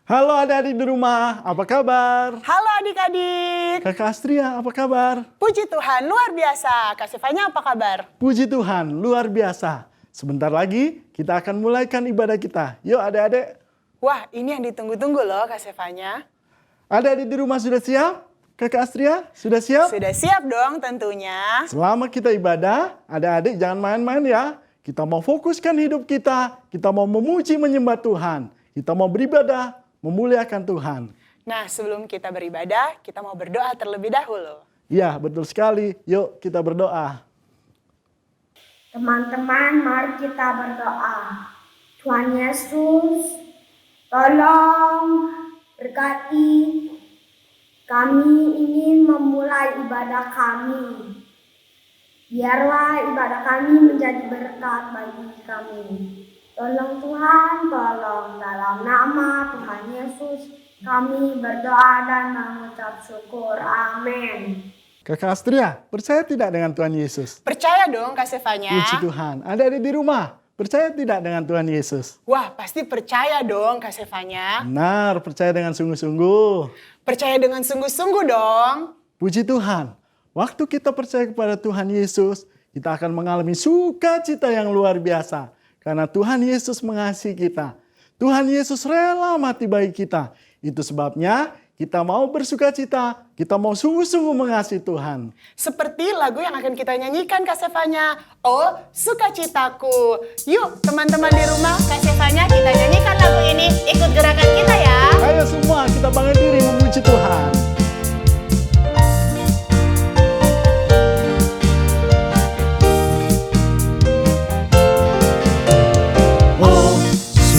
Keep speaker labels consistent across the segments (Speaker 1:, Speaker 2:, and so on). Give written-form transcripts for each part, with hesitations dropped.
Speaker 1: Halo adik-adik di rumah, apa kabar?
Speaker 2: Halo adik-adik.
Speaker 1: Kakak Astria, apa kabar?
Speaker 2: Puji Tuhan, luar biasa. Kak Sefanya apa kabar?
Speaker 1: Puji Tuhan, luar biasa. Sebentar lagi kita akan mulaikan ibadah kita. Yuk adik-adik.
Speaker 2: Wah, ini yang ditunggu-tunggu loh Kak Sefanya.
Speaker 1: Adik-adik di rumah sudah siap? Kakak Astria, sudah siap?
Speaker 2: Sudah siap dong tentunya.
Speaker 1: Selama kita ibadah, adik-adik jangan main-main ya. Kita mau fokuskan hidup kita mau memuji menyembah Tuhan. Kita mau beribadah, memuliakan Tuhan.
Speaker 2: Nah, sebelum kita beribadah, kita mau berdoa terlebih dahulu.
Speaker 1: Ya, betul sekali. Yuk kita berdoa.
Speaker 3: Teman-teman, mari kita berdoa. Tuhan Yesus, tolong berkati kami ingin memulai ibadah kami. Biarlah ibadah kami menjadi berkat bagi kami. Tolong Tuhan, tolong dalam nama Tuhan Yesus kami berdoa dan mengucap syukur. Amin.
Speaker 1: Kakak Astria, percaya tidak dengan Tuhan Yesus?
Speaker 2: Percaya dong Kak Sefanya.
Speaker 1: Puji Tuhan. Adik-adik di rumah, percaya tidak dengan Tuhan Yesus?
Speaker 2: Wah, pasti percaya dong Kak Sefanya.
Speaker 1: Benar, percaya dengan sungguh-sungguh.
Speaker 2: Percaya dengan sungguh-sungguh dong.
Speaker 1: Puji Tuhan. Waktu kita percaya kepada Tuhan Yesus, kita akan mengalami sukacita yang luar biasa. Karena Tuhan Yesus mengasihi kita. Tuhan Yesus rela mati bagi kita. Itu sebabnya kita mau bersukacita, kita mau sungguh-sungguh mengasihi Tuhan.
Speaker 2: Seperti lagu yang akan kita nyanyikan Kak Sefanya. Oh, sukacitaku. Yuk teman-teman di rumah, Kak Sefanya kita nyanyikan lagu ini. Ikut gerakan kita ya.
Speaker 1: Ayo semua kita bangga diri memuji Tuhan.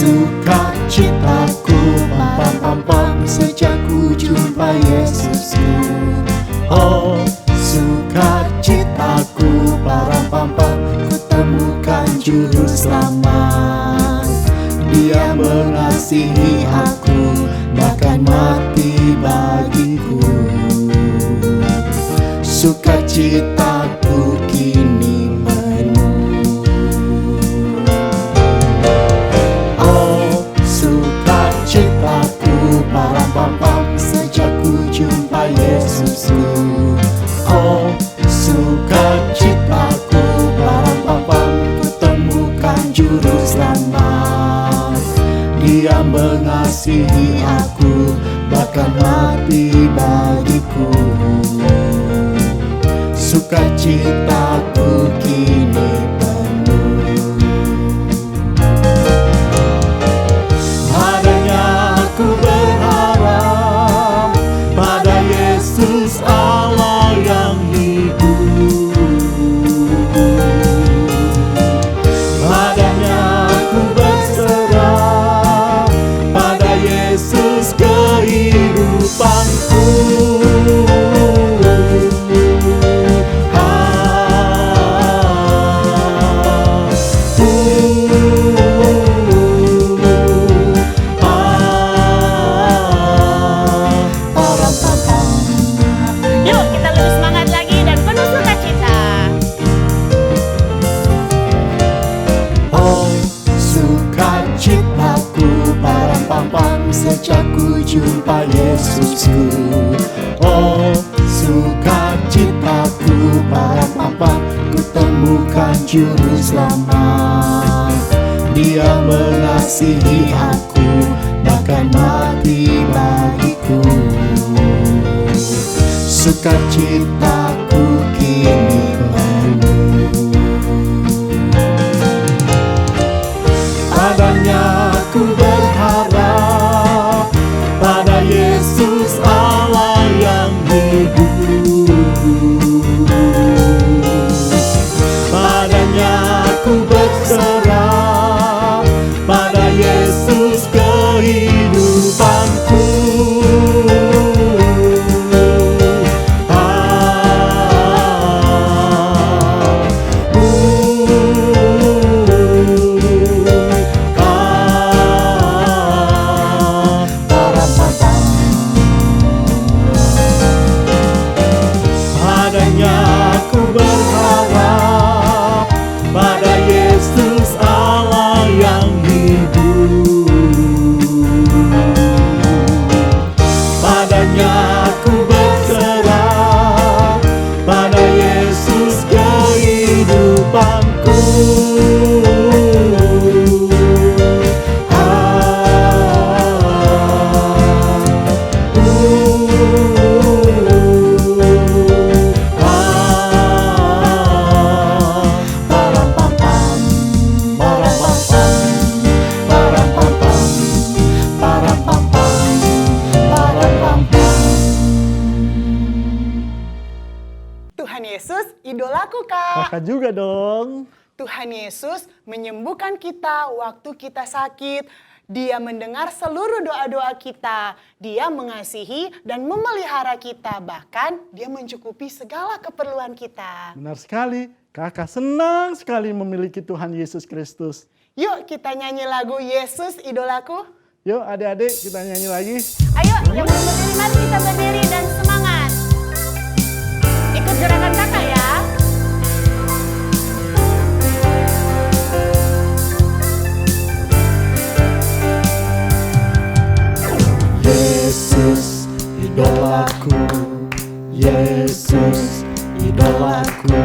Speaker 4: Sukacitaku, pam pam pam, sejak ku jumpa Yesusku. Oh, sukacitaku, param pam pam, ku temukan juru selamat. Dia mengasihi aku, bahkan mati bagiku. Sukacitaku kini param pam pam, sejak ku jumpa Yesusku. Oh, sukacitaku, param pam pam, ku temukan juru selamat. Dia mengasihi aku, bahkan mati bagiku. Sukacitaku kini penuh. Aku berharap pada Yesus Allah yang hidup. Padanya aku berserah, pada Yesus kehidupanku. Sejak ku jumpa Yesusku. Oh, sukacitaku, param pam pam, ku temukan juru selamat. Dia mengasihi aku, bahkan mati bagiku. Sukacitaku kini penuh. Padanya aku berharap, pada Yesus Allah yang hidup. Padanya aku berserah, pada Yesus kehidupanku. Padanya aku berharap, pada Yesus harapanku.
Speaker 2: Tuhan Yesus idolaku, Kak.
Speaker 1: Kakak juga dong.
Speaker 2: Tuhan Yesus menyembuhkan kita waktu kita sakit. Dia mendengar seluruh doa-doa kita. Dia mengasihi dan memelihara kita. Bahkan dia mencukupi segala keperluan kita.
Speaker 1: Benar sekali. Kakak senang sekali memiliki Tuhan Yesus Kristus.
Speaker 2: Yuk kita nyanyi lagu Yesus idolaku.
Speaker 1: Yuk adik-adik kita nyanyi lagi.
Speaker 2: Ayo yang belum berdiri mari kita berdiri dan semangat. Ikut gerakan kakak ya.
Speaker 4: Yesus idolaku, Yesus idolaku,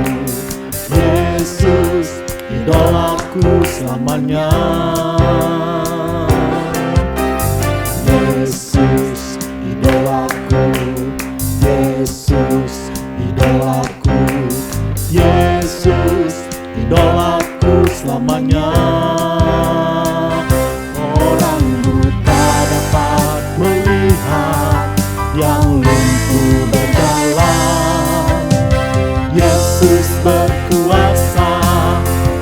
Speaker 4: Yesus idolaku selamanya. Yesus idolaku, Yesus idolaku, Yesus idolaku selamanya. Orang buta dapat melihat, yang lumpuh berjalan. Yesus berkuasa,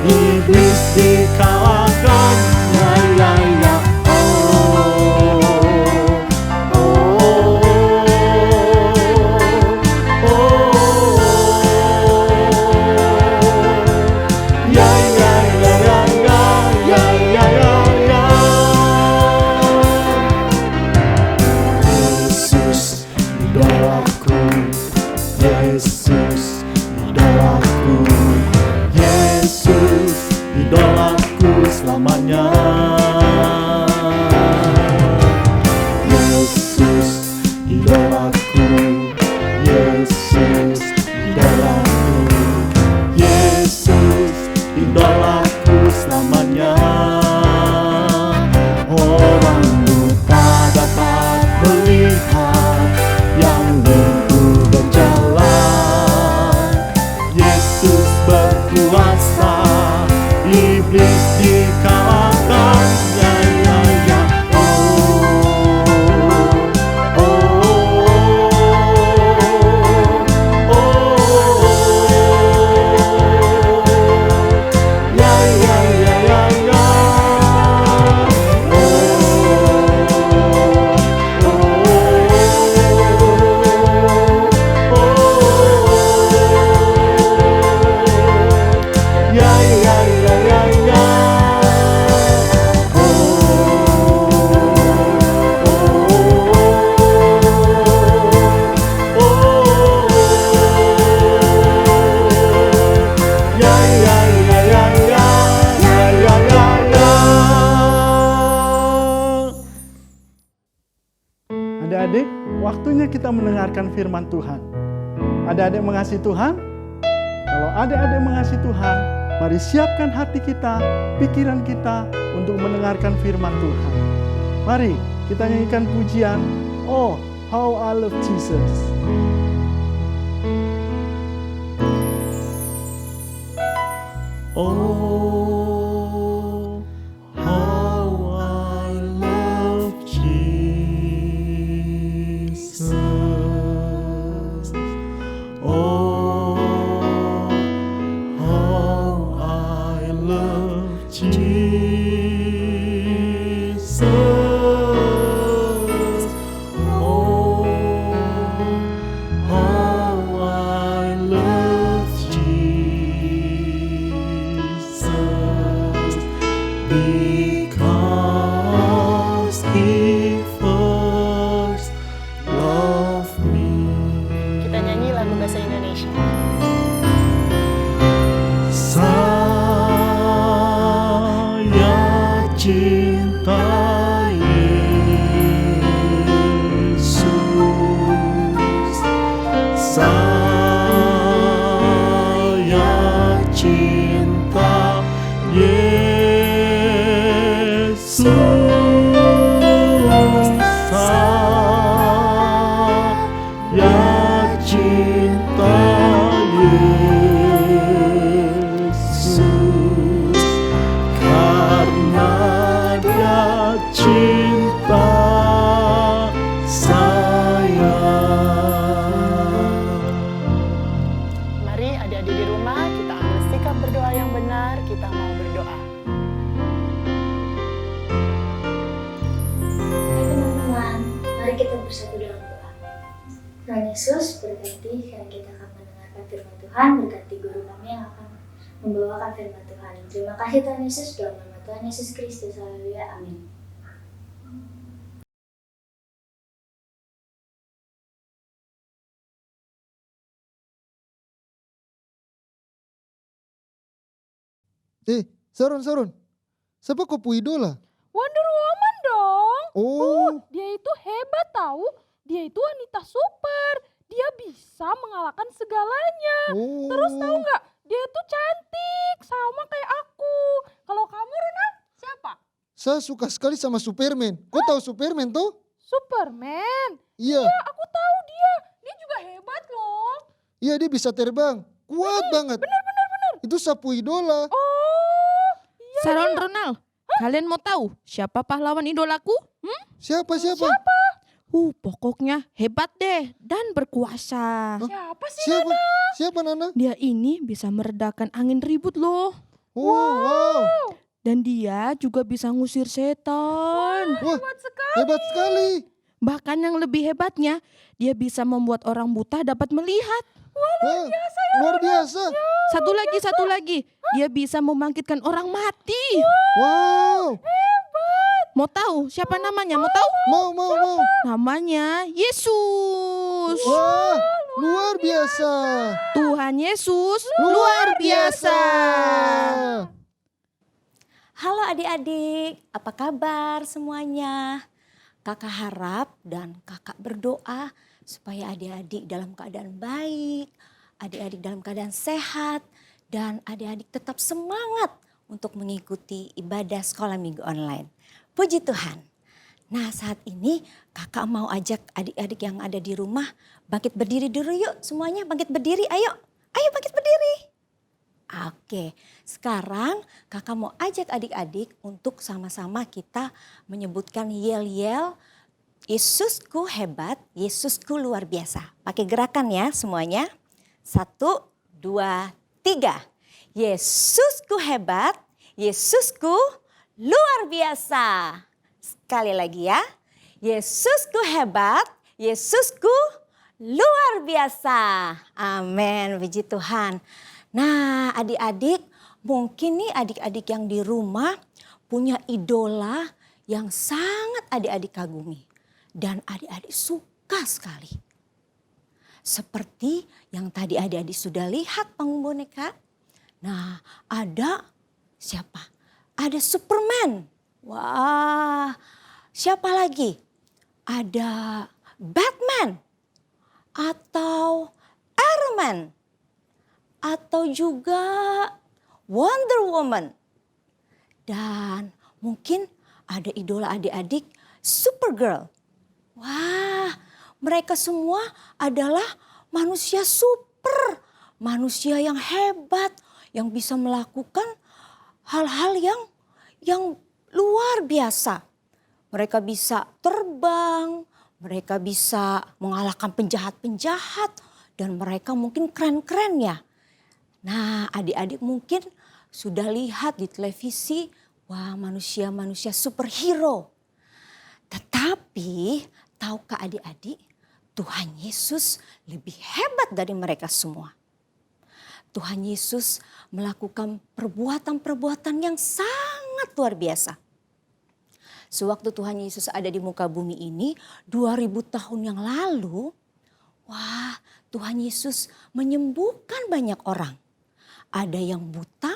Speaker 4: iblis dikalahkan. Ya, ya, ya. Yesus idolaku, Yesus idolaku selamanya. Yesus idolaku, Yesus idolaku, Yesus idolaku selamanya. Orang buta dapat melihat, yang lumpuh berjalan. Yesus berkuasa, iblis dikalahkan. Ya, ya, ya. Ya, ya, ya, ya, ya. Ya, ya, ya, ya, ya. Ya, ya, ya, ya, ya. Ya, ya, ya, ya.
Speaker 1: Adik-adik, waktunya kita mendengarkan firman Tuhan. Adik-adik mengasihi Tuhan? Kalau adik-adik mengasihi Tuhan, mari siapkan hati kita, pikiran kita untuk mendengarkan firman Tuhan. Mari kita nyanyikan pujian, Oh, how I love Jesus.
Speaker 4: Oh, how I love Jesus. Oh, how I love Jesus. Oh, how I love Jesus. Because He first loved me.
Speaker 2: Kita nyanyi lagu bahasa Indonesia.
Speaker 4: Saya cinta Yesus. Saya cinta
Speaker 1: Yesus saya cinta Yesus karena Dia cinta saya.
Speaker 2: Mari adik-adik di rumah kita ambil sikap berdoa yang benar, kita mau berdoa.
Speaker 3: Hai teman-teman, mari kita bersatu dalam doa. Tuhan Yesus, berkati karena kita akan mendengarkan firman Tuhan, berkati guru kami yang akan membawakan firman Tuhan. Terima kasih Tuhan Yesus, dalam nama Tuhan Yesus Kristus, haleluya, amin.
Speaker 5: Saron. Siapa kau pu idola?
Speaker 6: Wonder Woman dong.
Speaker 5: Oh,
Speaker 6: Dia itu hebat tahu. Dia itu wanita super. Dia bisa mengalahkan segalanya.
Speaker 5: oh.
Speaker 6: Terus tahu nggak? Dia itu cantik sama kayak aku. Kalau kamu Ronald siapa?
Speaker 5: Saya suka sekali sama Superman. Kau tahu Superman tuh?
Speaker 6: Superman.
Speaker 5: Iya,
Speaker 6: Ya aku tahu dia. Dia juga hebat loh.
Speaker 5: iya dia bisa terbang. Kuat banget.
Speaker 6: Benar.
Speaker 5: Itu sapu idola.
Speaker 6: Oh, iya.
Speaker 7: Saron Ronald, kalian mau tahu siapa pahlawan idolaku?
Speaker 5: Siapa?
Speaker 7: Pokoknya hebat deh dan berkuasa.
Speaker 6: Siapa sih?
Speaker 5: Siapa Nana?
Speaker 7: Dia ini bisa meredakan angin ribut loh.
Speaker 5: Oh, wow.
Speaker 7: Dan dia juga bisa ngusir setan.
Speaker 5: Wah,
Speaker 6: Hebat sekali.
Speaker 5: hebat sekali.
Speaker 7: Bahkan yang lebih hebatnya, dia bisa membuat orang buta dapat melihat.
Speaker 5: Wah, luar biasa.
Speaker 7: Satu lagi, dia bisa membangkitkan orang mati.
Speaker 5: Wow,
Speaker 7: Mau tahu siapa namanya? Mau tahu?
Speaker 5: mau.
Speaker 7: Namanya Yesus.
Speaker 5: Wah, luar biasa.
Speaker 7: Tuhan Yesus
Speaker 5: Luar biasa.
Speaker 8: Halo adik-adik, apa kabar semuanya? Kakak harap dan kakak berdoa supaya adik-adik dalam keadaan baik, adik-adik dalam keadaan sehat, dan adik-adik tetap semangat untuk mengikuti ibadah sekolah minggu online. Puji Tuhan. Nah saat ini kakak mau ajak adik-adik yang ada di rumah bangkit berdiri dulu yuk semuanya, bangkit berdiri, ayo bangkit berdiri. Oke, sekarang kakak mau ajak adik-adik untuk sama-sama kita menyebutkan yel-yel Yesusku hebat, Yesusku luar biasa. Pakai gerakan ya semuanya. 1, 2, 3. Yesusku hebat, Yesusku luar biasa. Sekali lagi ya. Yesusku hebat, Yesusku luar biasa. Amin, puji Tuhan. Nah adik-adik, mungkin nih adik-adik yang di rumah punya idola yang sangat adik-adik kagumi. Dan adik-adik suka sekali. Seperti yang tadi adik-adik sudah lihat panggung boneka. Nah ada siapa? Ada Superman. Wah, siapa lagi? Ada Batman. Atau Iron Man. Atau juga Wonder Woman. Dan mungkin ada idola adik-adik Supergirl. Wah, mereka semua adalah manusia super, manusia yang hebat, yang bisa melakukan hal-hal yang luar biasa. Mereka bisa terbang, mereka bisa mengalahkan penjahat-penjahat, dan mereka mungkin keren-keren ya. Nah, adik-adik mungkin sudah lihat di televisi, wah manusia-manusia superhero. Tetapi tahukah adik-adik, Tuhan Yesus lebih hebat dari mereka semua. Tuhan Yesus melakukan perbuatan-perbuatan yang sangat luar biasa. Sewaktu Tuhan Yesus ada di muka bumi ini 2000 tahun yang lalu, wah Tuhan Yesus menyembuhkan banyak orang. Ada yang buta,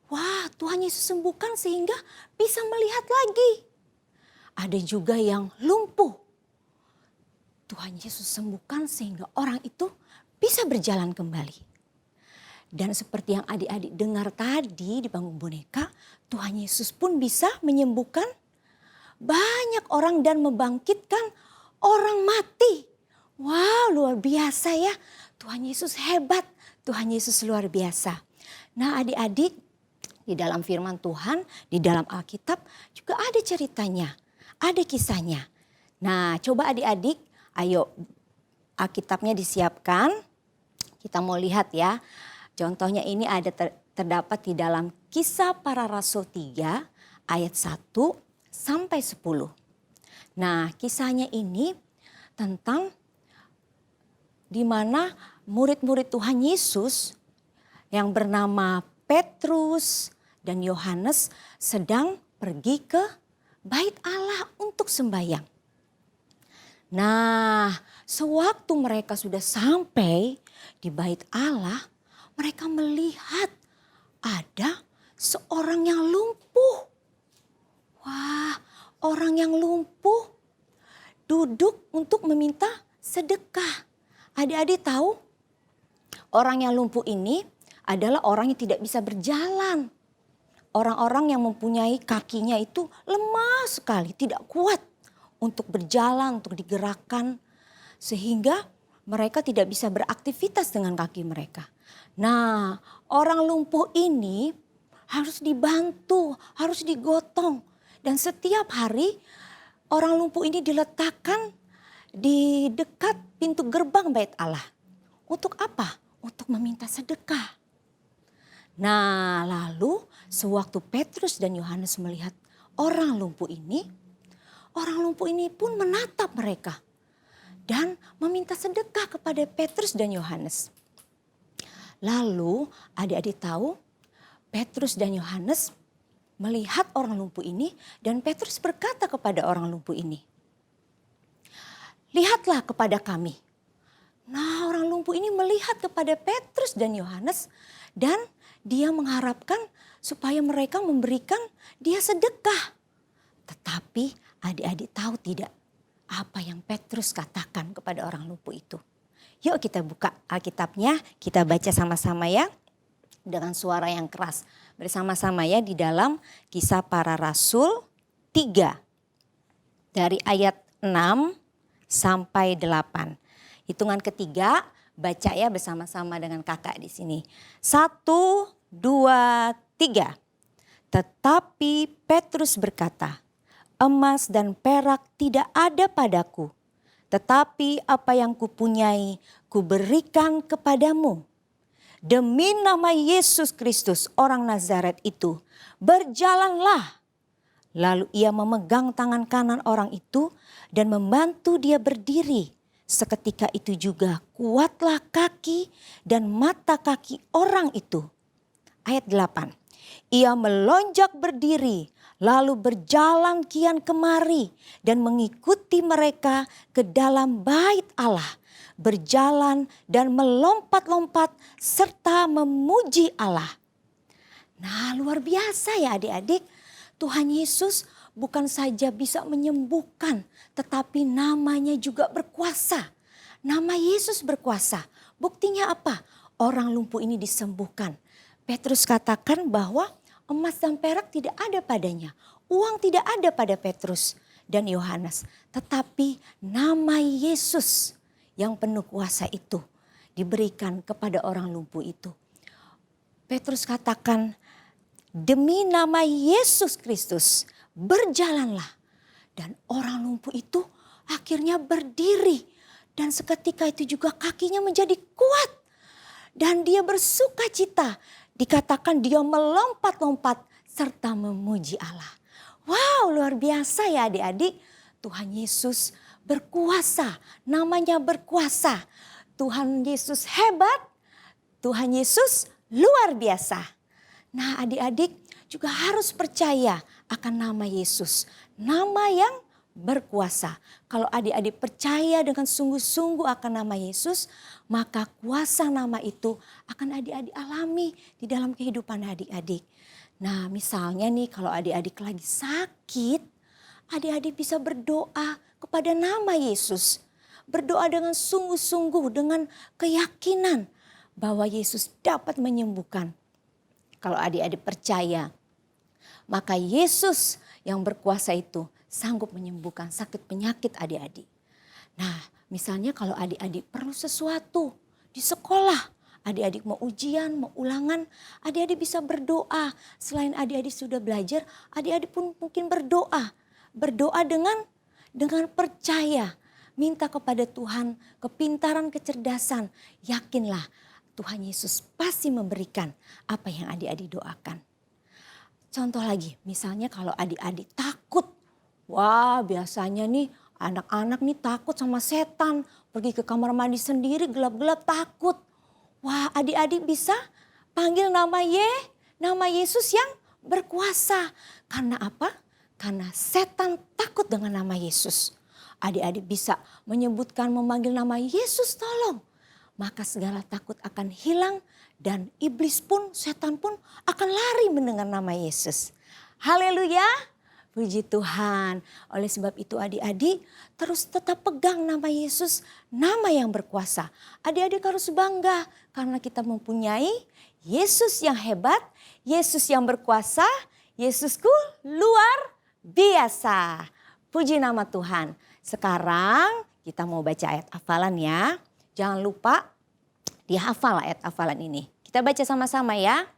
Speaker 8: wah Tuhan Yesus sembuhkan sehingga bisa melihat lagi. Ada juga yang lumpuh. Tuhan Yesus sembuhkan sehingga orang itu bisa berjalan kembali. Dan seperti yang adik-adik dengar tadi di panggung boneka, Tuhan Yesus pun bisa menyembuhkan banyak orang dan membangkitkan orang mati. Wow, luar biasa ya. Tuhan Yesus hebat, Tuhan Yesus luar biasa. Nah adik-adik, di dalam firman Tuhan, di dalam Alkitab juga ada ceritanya, ada kisahnya. Nah coba adik-adik, ayo Alkitabnya disiapkan. Kita mau lihat ya. Contohnya ini ada terdapat di dalam Kisah Para Rasul 3 ayat 1 sampai 10. Nah kisahnya ini tentang di mana murid-murid Tuhan Yesus yang bernama Petrus dan Yohanes sedang pergi ke bait Allah untuk sembahyang. Nah, sewaktu mereka sudah sampai di bait Allah, mereka melihat ada seorang yang lumpuh. Wah, orang yang lumpuh duduk untuk meminta sedekah. Adik-adik tahu, orang yang lumpuh ini adalah orang yang tidak bisa berjalan. Orang-orang yang mempunyai kakinya itu lemah sekali, tidak kuat untuk berjalan, untuk digerakkan. Sehingga mereka tidak bisa beraktivitas dengan kaki mereka. Nah, orang lumpuh ini harus dibantu, harus digotong. Dan setiap hari orang lumpuh ini diletakkan di dekat pintu gerbang bait Allah. Untuk apa? Untuk meminta sedekah. Nah, lalu sewaktu Petrus dan Yohanes melihat orang lumpuh ini pun menatap mereka dan meminta sedekah kepada Petrus dan Yohanes. Lalu adik-adik tahu, Petrus dan Yohanes melihat orang lumpuh ini dan Petrus berkata kepada orang lumpuh ini, "Lihatlah kepada kami." Nah, orang lumpuh ini melihat kepada Petrus dan Yohanes dan dia mengharapkan supaya mereka memberikan dia sedekah. Tetapi adik-adik tahu tidak apa yang Petrus katakan kepada orang lumpuh itu? Yuk kita buka Alkitabnya, kita baca sama-sama ya. Dengan suara yang keras. Bersama-sama ya di dalam Kisah Para Rasul 3. Dari ayat 6 sampai 8. Hitungan ketiga, baca ya bersama-sama dengan kakak di sini. 1, 2, 3. Tetapi Petrus berkata, "Emas dan perak tidak ada padaku, tetapi apa yang kupunyai kuberikan kepadamu. Demi nama Yesus Kristus orang Nazaret itu, berjalanlah." Lalu ia memegang tangan kanan orang itu dan membantu dia berdiri. Seketika itu juga kuatlah kaki dan mata kaki orang itu. Ayat 8. Ia melonjak berdiri lalu berjalan kian kemari dan mengikuti mereka ke dalam bait Allah. Berjalan dan melompat-lompat serta memuji Allah. Nah, luar biasa ya adik-adik. Tuhan Yesus bukan saja bisa menyembuhkan, tetapi namanya juga berkuasa. Nama Yesus berkuasa. Buktinya apa? Orang lumpuh ini disembuhkan. Petrus katakan bahwa emas dan perak tidak ada padanya. Uang tidak ada pada Petrus dan Yohanes. Tetapi nama Yesus yang penuh kuasa itu diberikan kepada orang lumpuh itu. Petrus katakan, "Demi nama Yesus Kristus, berjalanlah." Dan orang lumpuh itu akhirnya berdiri. Dan seketika itu juga kakinya menjadi kuat. Dan dia bersuka cita. Dikatakan dia melompat-lompat serta memuji Allah. Wow, luar biasa ya adik-adik. Tuhan Yesus berkuasa, namanya berkuasa. Tuhan Yesus hebat, Tuhan Yesus luar biasa. Nah adik-adik juga harus percaya akan nama Yesus. Nama yang berkuasa. Kalau adik-adik percaya dengan sungguh-sungguh akan nama Yesus, maka kuasa nama itu akan adik-adik alami di dalam kehidupan adik-adik. Nah misalnya nih kalau adik-adik lagi sakit, adik-adik bisa berdoa kepada nama Yesus. Berdoa dengan sungguh-sungguh, dengan keyakinan bahwa Yesus dapat menyembuhkan. Kalau adik-adik percaya, maka Yesus yang berkuasa itu sanggup menyembuhkan sakit penyakit adik-adik. Nah, misalnya kalau adik-adik perlu sesuatu di sekolah, adik-adik mau ujian, mau ulangan, adik-adik bisa berdoa. Selain adik-adik sudah belajar, adik-adik pun mungkin berdoa. Berdoa dengan percaya. Minta kepada Tuhan kepintaran, kecerdasan. Yakinlah Tuhan Yesus pasti memberikan apa yang adik-adik doakan. Contoh lagi, misalnya kalau adik-adik takut. Wah, biasanya nih anak-anak nih takut sama setan. Pergi ke kamar mandi sendiri gelap-gelap takut. Wah, adik-adik bisa panggil nama Yesus yang berkuasa. Karena apa? Karena setan takut dengan nama Yesus. Adik-adik bisa menyebutkan, memanggil nama Yesus tolong. Maka segala takut akan hilang dan iblis pun, setan pun akan lari mendengar nama Yesus. Haleluya. Puji Tuhan. Oleh sebab itu adik-adik terus tetap pegang nama Yesus, nama yang berkuasa. Adik-adik harus bangga karena kita mempunyai Yesus yang hebat, Yesus yang berkuasa, Yesusku luar biasa. Puji nama Tuhan. Sekarang kita mau baca ayat hafalan ya. Jangan lupa dihafal ayat hafalan ini. Kita baca sama-sama ya.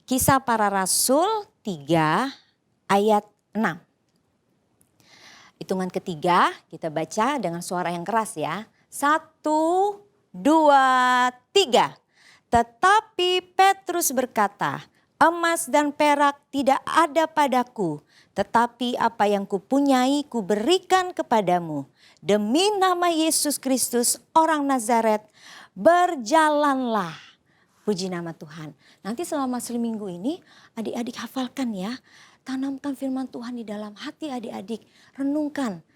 Speaker 8: Kisah Para Rasul 3 ayat 6. Hitungan ketiga kita baca dengan suara yang keras ya. 1, 2, 3. Tetapi Petrus berkata, emas dan perak tidak ada padaku, tetapi apa yang kupunyai kuberikan kepadamu. Demi nama Yesus Kristus orang Nazaret, berjalanlah. Puji nama Tuhan. Nanti selama seminggu ini adik-adik hafalkan ya. Tanamkan firman Tuhan di dalam hati adik-adik. Renungkan.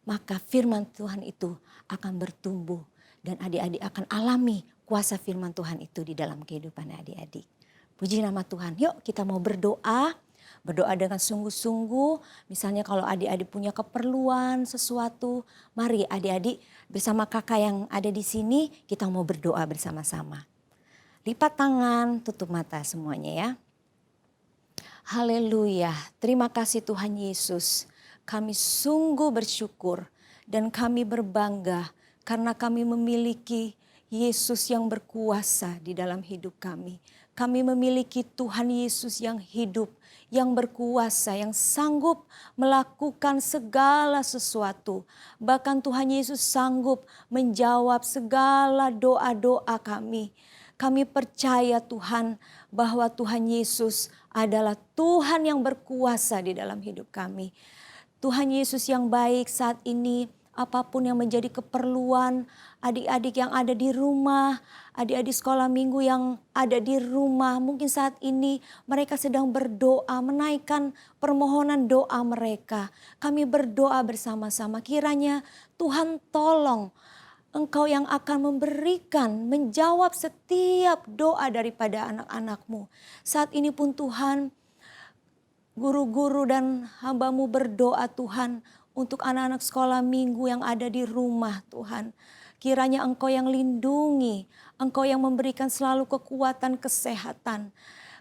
Speaker 8: Maka firman Tuhan itu akan bertumbuh. Dan adik-adik akan alami kuasa firman Tuhan itu di dalam kehidupan adik-adik. Puji nama Tuhan. Yuk kita mau berdoa. Berdoa dengan sungguh-sungguh. Misalnya kalau adik-adik punya keperluan sesuatu. Mari adik-adik bersama kakak yang ada di sini. Kita mau berdoa bersama-sama. Lipat tangan, tutup mata semuanya ya. Haleluya, terima kasih Tuhan Yesus. Kami sungguh bersyukur dan kami berbangga karena kami memiliki Yesus yang berkuasa di dalam hidup kami. Kami memiliki Tuhan Yesus yang hidup, yang berkuasa, yang sanggup melakukan segala sesuatu. Bahkan Tuhan Yesus sanggup menjawab segala doa-doa kami. Kami percaya Tuhan bahwa Tuhan Yesus adalah Tuhan yang berkuasa di dalam hidup kami. Tuhan Yesus yang baik saat ini apapun yang menjadi keperluan adik-adik yang ada di rumah, adik-adik sekolah minggu yang ada di rumah. Mungkin saat ini mereka sedang berdoa, menaikkan permohonan doa mereka. Kami berdoa bersama-sama kiranya Tuhan tolong. Engkau yang akan memberikan, menjawab setiap doa daripada anak-anakmu. Saat ini pun Tuhan, guru-guru dan hamba-Mu berdoa Tuhan untuk anak-anak sekolah minggu yang ada di rumah Tuhan. Kiranya Engkau yang lindungi, Engkau yang memberikan selalu kekuatan kesehatan.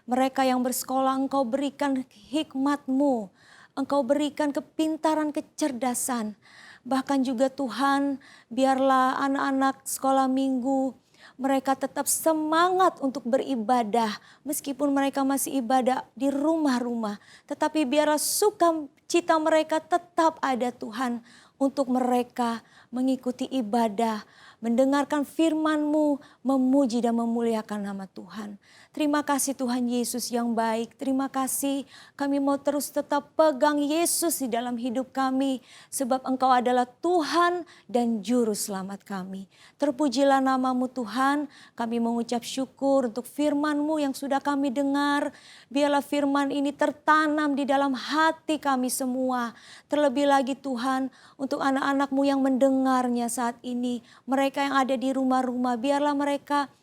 Speaker 8: Mereka yang bersekolah Engkau berikan hikmat-Mu, Engkau berikan kepintaran kecerdasan. Bahkan juga Tuhan, biarlah anak-anak sekolah minggu mereka tetap semangat untuk beribadah. Meskipun mereka masih ibadah di rumah-rumah. Tetapi biarlah sukacita mereka tetap ada Tuhan. Untuk mereka mengikuti ibadah, mendengarkan firman-Mu, memuji dan memuliakan nama Tuhan. Terima kasih Tuhan Yesus yang baik. Terima kasih kami mau terus tetap pegang Yesus di dalam hidup kami. Sebab Engkau adalah Tuhan dan Juru Selamat kami. Terpujilah nama-Mu Tuhan. Kami mengucap syukur untuk firman-Mu yang sudah kami dengar. Biarlah firman ini tertanam di dalam hati kami semua. Terlebih lagi Tuhan untuk anak-anak-Mu yang mendengarnya saat ini. Mereka yang ada di rumah-rumah biarlah mereka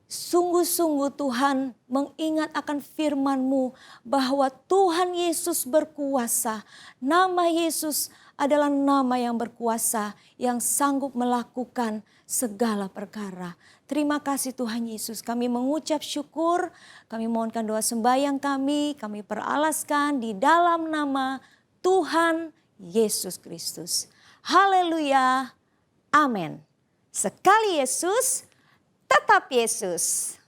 Speaker 8: Sungguh-sungguh Tuhan mengingat akan firman-Mu bahwa Tuhan Yesus berkuasa. Nama Yesus adalah nama yang berkuasa, yang sanggup melakukan segala perkara. Terima kasih Tuhan Yesus, kami mengucap syukur, kami mohonkan doa sembahyang kami peralaskan di dalam nama Tuhan Yesus Kristus. Haleluya, amin. Sekali Yesus, tetap Yesus.